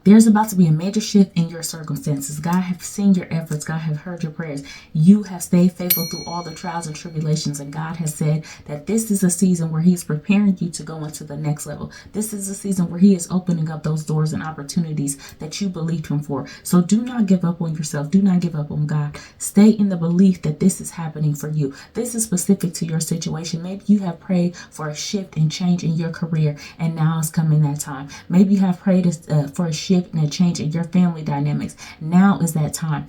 There's about to be a major shift in your circumstances. God have seen your efforts. God have heard your prayers. You have stayed faithful through all the trials and tribulations. And God has said that this is a season where He's preparing you to go into the next level. This is a season where He is opening up those doors and opportunities that you believed Him for. So do not give up on yourself. Do not give up on God. Stay in the belief that this is happening for you. This is specific to your situation. Maybe you have prayed for a shift and change in your career, and now it's coming that time. Maybe you have prayed for a shift and a change in your family dynamics. Now is that time.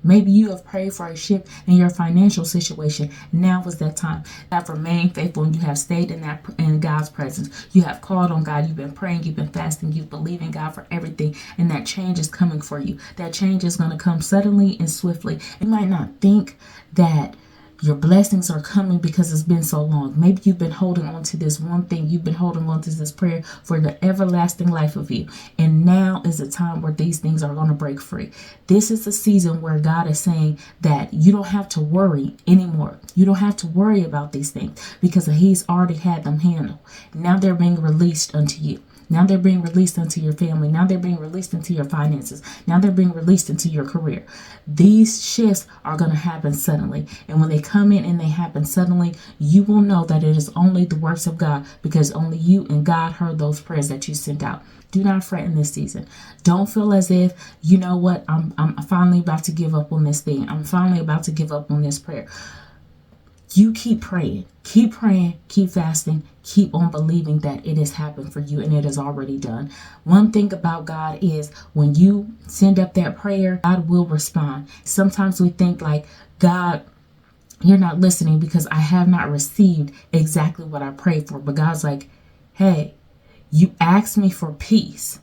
Maybe you have prayed for a shift in your financial situation. Now is that time. You have remained faithful and you have stayed in God's presence. You have called on God. You've been praying. You've been fasting. You believe in God for everything. And that change is coming for you. That change is going to come suddenly and swiftly. You might not think that your blessings are coming because it's been so long. Maybe you've been holding on to this one thing. You've been holding on to this prayer for the everlasting life of you. And now is the time where these things are going to break free. This is the season where God is saying that you don't have to worry anymore. You don't have to worry about these things because He's already had them handled. Now they're being released unto you. Now they're being released into your family. Now they're being released into your finances. Now they're being released into your career. These shifts are going to happen suddenly. And when they come in and they happen suddenly, you will know that it is only the works of God because only you and God heard those prayers that you sent out. Do not fret in this season. Don't feel as if, you know what, I'm finally about to give up on this thing. I'm finally about to give up on this prayer. You keep praying, keep fasting, keep on believing that it has happened for you and it is already done. One thing about God is when you send up that prayer, God will respond. Sometimes we think like, God, you're not listening because I have not received exactly what I prayed for. But God's like, hey, you asked me for peace.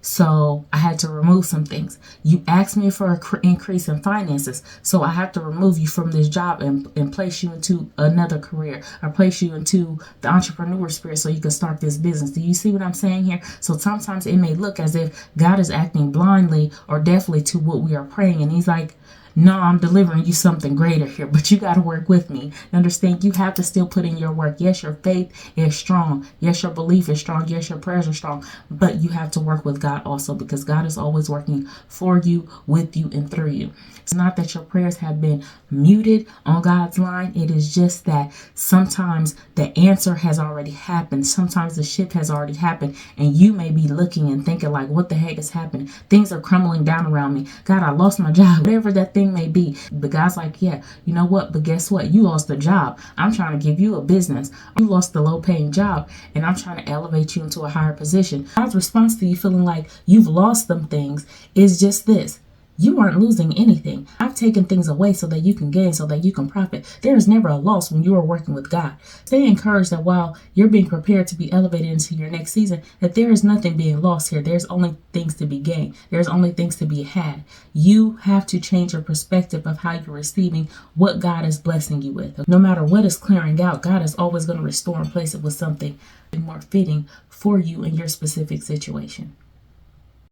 So I had to remove some things. You asked me for an increase in finances. So I have to remove you from this job and place you into another career or place you into the entrepreneur spirit so you can start this business. Do you see what I'm saying here? So sometimes it may look as if God is acting blindly or deafly to what we are praying. And He's like, no, I'm delivering you something greater here, but you got to work with me. Understand? You have to still put in your work. Yes, your faith is strong. Yes, your belief is strong. Yes, your prayers are strong, but you have to work with God also because God is always working for you, with you, and through you. It's not that your prayers have been muted on God's line. It is just that sometimes the answer has already happened. Sometimes the shift has already happened, and you may be looking and thinking like, what the heck is happening? Things are crumbling down around me. God, I lost my job. Whatever that thing may be. But God's like, yeah, you know what? But guess what? You lost a job. I'm trying to give you a business. You lost the low paying job and I'm trying to elevate you into a higher position. God's response to you feeling like you've lost them things is just this. You aren't losing anything. I've taken things away so that you can gain, so that you can profit. There is never a loss when you are working with God. Stay encouraged that while you're being prepared to be elevated into your next season, that there is nothing being lost here. There's only things to be gained. There's only things to be had. You have to change your perspective of how you're receiving what God is blessing you with. No matter what is clearing out, God is always going to restore and place it with something more fitting for you in your specific situation.